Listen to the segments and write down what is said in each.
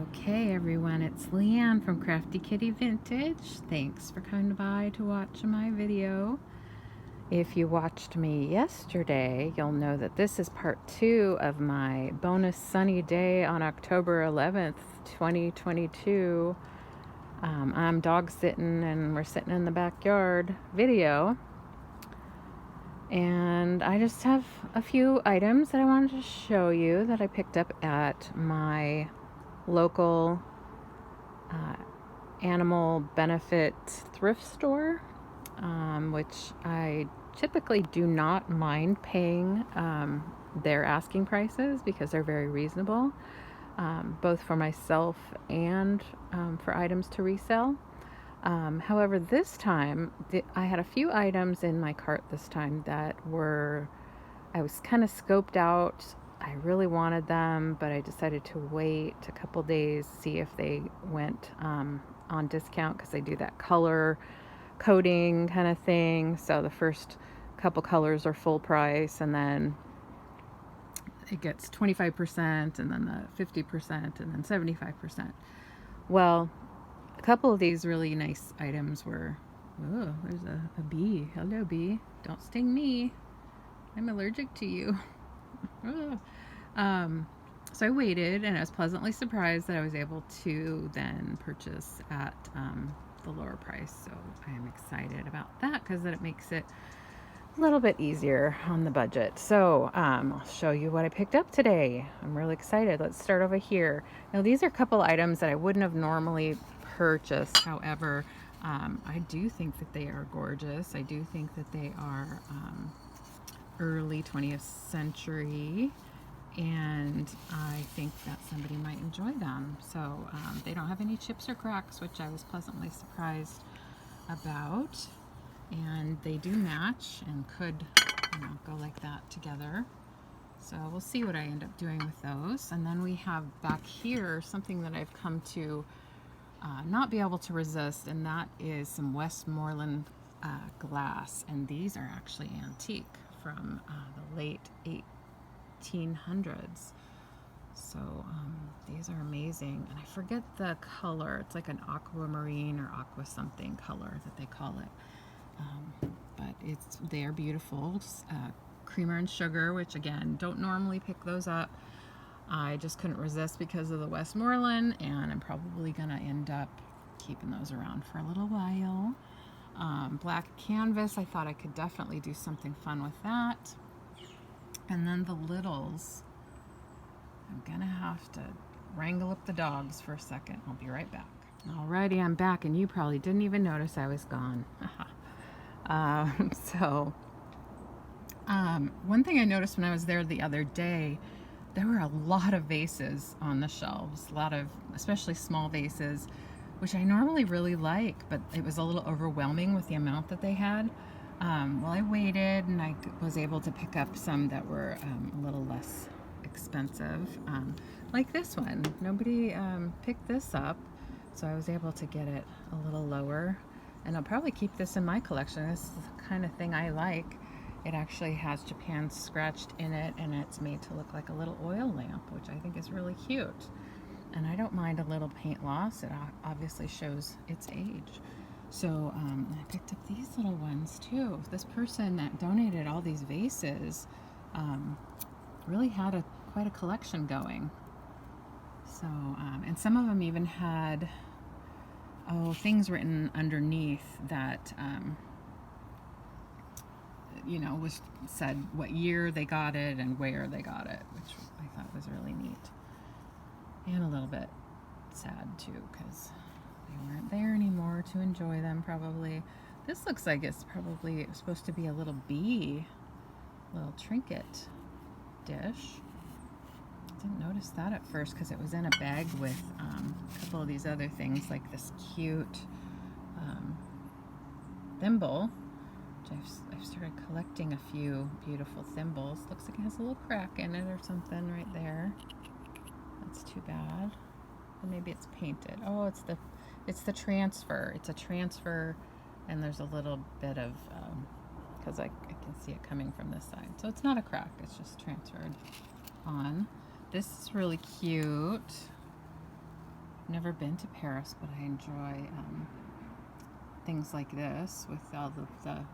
Okay, everyone, it's Leanne from Crafty Kitty Vintage. Thanks for coming by to watch my video. If you watched me yesterday, you'll know that this is part 2 of my bonus sunny day on October 11th, 2022. I'm dog sitting and we're sitting in the backyard video. And I just have a few items that I wanted to show you that I picked up at my local animal benefit thrift store, which I typically do not mind paying their asking prices because they're very reasonable, both for myself and for items to resell. However, this time I had a few items in my cart this time that I was kind of scoped out. I really wanted them, but I decided to wait a couple days, see if they went on discount, because they do that color coding kind of thing. So the first couple colors are full price, and then it gets 25%, and then the 50%, and then 75%. Well, a couple of these really nice items were, oh, there's a bee. Hello, bee. Don't sting me. I'm allergic to you. So I waited, and I was pleasantly surprised that I was able to then purchase at the lower price. So I am excited about that because then it makes it a little bit easier on the budget. So I'll show you what I picked up today. I'm really excited. Let's start over here. Now, these are a couple items that I wouldn't have normally purchased. However, I do think that they are gorgeous. I do think that they are early 20th century, and I think that somebody might enjoy them. So they don't have any chips or cracks, which I was pleasantly surprised about, and they do match and could, go like that together. So we'll see what I end up doing with those. And then we have back here something that I've come to not be able to resist, and that is some Westmoreland glass, and these are actually antique from the late 1800s. So these are amazing, and I forget the color. It's like an aquamarine or aqua something color that they call it, but they're beautiful. Creamer and sugar, which again, don't normally pick those up. I just couldn't resist because of the Westmoreland, and I'm probably gonna end up keeping those around for a little while. Black canvas, I thought I could definitely do something fun with that. And then the littles, I'm gonna have to wrangle up the dogs for a second. I'll be right back. Alrighty, I'm back, and you probably didn't even notice I was gone. One thing I noticed when I was there the other day, there were a lot of vases on the shelves, a lot of, especially small vases, which I normally really like, but it was a little overwhelming with the amount that they had. Well, I waited, and I was able to pick up some that were a little less expensive, like this one. Nobody picked this up, so I was able to get it a little lower, and I'll probably keep this in my collection. This is the kind of thing I like. It actually has Japan scratched in it, and it's made to look like a little oil lamp, which I think is really cute. And I don't mind a little paint loss. It obviously shows its age. So I picked up these little ones too. This person that donated all these vases really had quite a collection going. So, and some of them even had, things written underneath that, was said what year they got it and where they got it, which I thought was really neat. And a little bit sad too, because they weren't there anymore to enjoy them probably. This looks like it's probably supposed to be a little little trinket dish. Didn't notice that at first because it was in a bag with a couple of these other things, like this cute thimble, which I've started collecting a few beautiful thimbles. Looks like it has a little crack in it or something right there. That's too bad. Or maybe it's painted. Oh, it's the transfer. It's a transfer, and there's a little bit of, because I can see it coming from this side. So it's not a crack, it's just transferred on. This is really cute. Never been to Paris, but I enjoy things like this with all the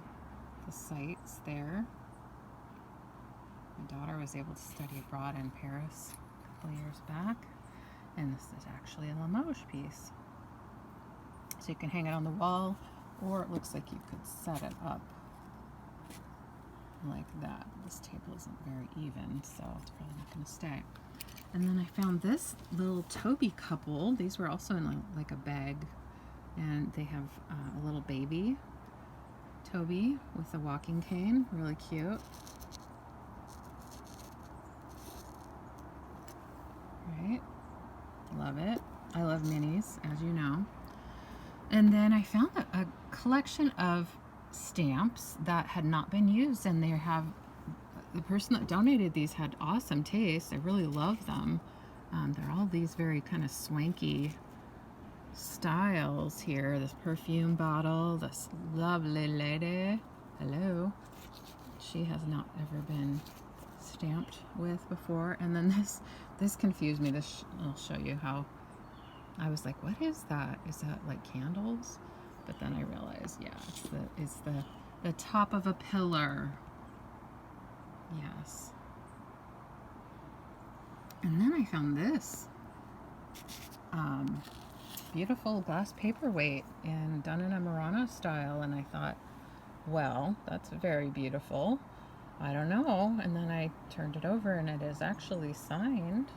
sites there. My daughter was able to study abroad in Paris a couple years back, and this is actually a Limoges piece. So you can hang it on the wall, or it looks like you could set it up like that. This table isn't very even, so it's probably not going to stay. And then I found this little Toby couple. These were also in like a bag, and they have a little baby, Toby, with a walking cane. Really cute. Right? Love it. I love minis, as you know. And then I found a collection of stamps that had not been used, and they have, the person that donated these had awesome taste. I really love them. They're all these very kind of swanky styles here. This perfume bottle, this lovely lady, hello, she has not ever been stamped with before. And then this confused me. I'll show you how. I was like, what is that? Is that like candles? But then I realized, yeah, it's the top of a pillar. Yes. And then I found this beautiful glass paperweight done in a Murano style, and I thought, well, that's very beautiful. I don't know. And then I turned it over, and it is actually signed.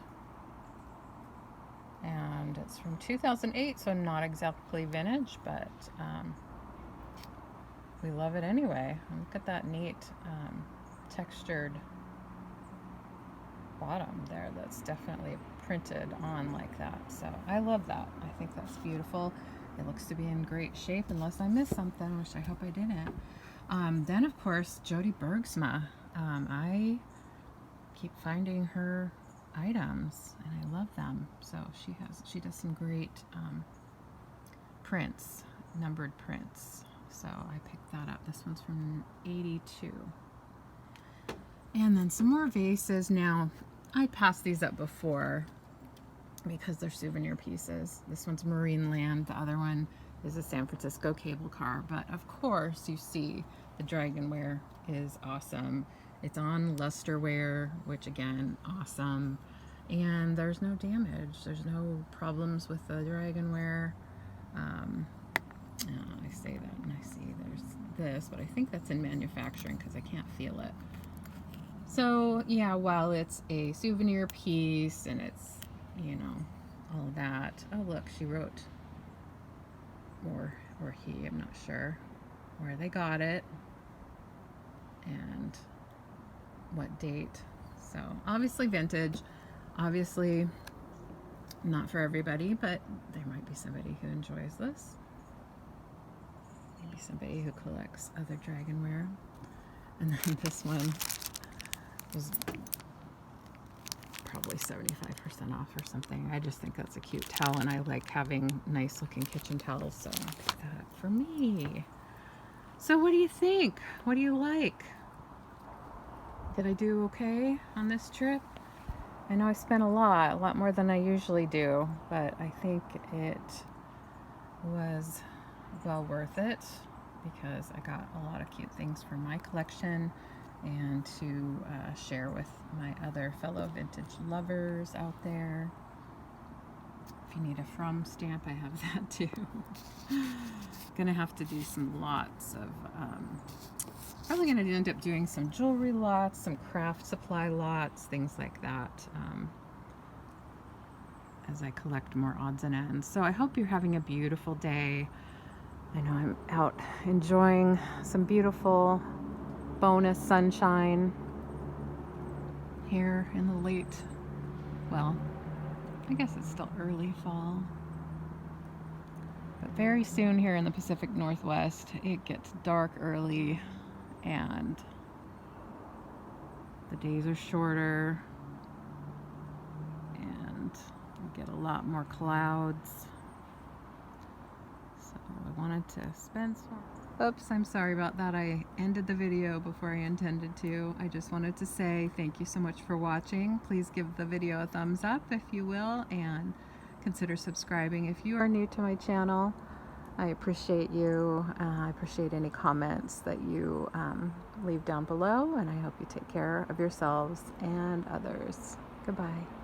And it's from 2008, so not exactly vintage, but we love it anyway. Look at that neat textured bottom there. That's definitely printed on like that. So I love that. I think that's beautiful. It looks to be in great shape, unless I missed something, which I hope I didn't. Then, of course, Jody Bergsma. I keep finding her items, and I love them. So she does some great prints, numbered prints. So I picked that up. This one's from '82. And then some more vases. Now, I passed these up before because they're souvenir pieces. This one's Marine Land. The other one is a San Francisco cable car. But of course, you see the dragonware is awesome. It's on lusterware, which again, awesome. And there's no damage. There's no problems with the dragonware. I say that and I see there's this, but I think that's in manufacturing because I can't feel it. So yeah, while it's a souvenir piece and it's, you know, all that. Oh look, she wrote, or he, I'm not sure where they got it and what date. So obviously vintage, obviously not for everybody, but there might be somebody who enjoys this. Maybe somebody who collects other dragonware. And then this one was probably 75% off or something. I just think that's a cute towel, and I like having nice looking kitchen towels, so I'll pick that up for me. So what do you think? What do you like? Did I do okay on this trip? I know I spent a lot more than I usually do, but I think it was well worth it because I got a lot of cute things from my collection and to share with my other fellow vintage lovers out there. If you need a from stamp, I have that too. Gonna have to do some lots of probably gonna end up doing some jewelry lots, some craft supply lots, things like that, as I collect more odds and ends. So I hope you're having a beautiful day. I know I'm out enjoying some beautiful bonus sunshine here in the late, well, I guess it's still early fall. But very soon here in the Pacific Northwest, it gets dark early and the days are shorter and we get a lot more clouds. So I wanted to spend some... Oops, I'm sorry about that. I ended the video before I intended to. I just wanted to say thank you so much for watching. Please give the video a thumbs up if you will, and consider subscribing. If you are new to my channel, I appreciate you. I appreciate any comments that you leave down below, and I hope you take care of yourselves and others. Goodbye.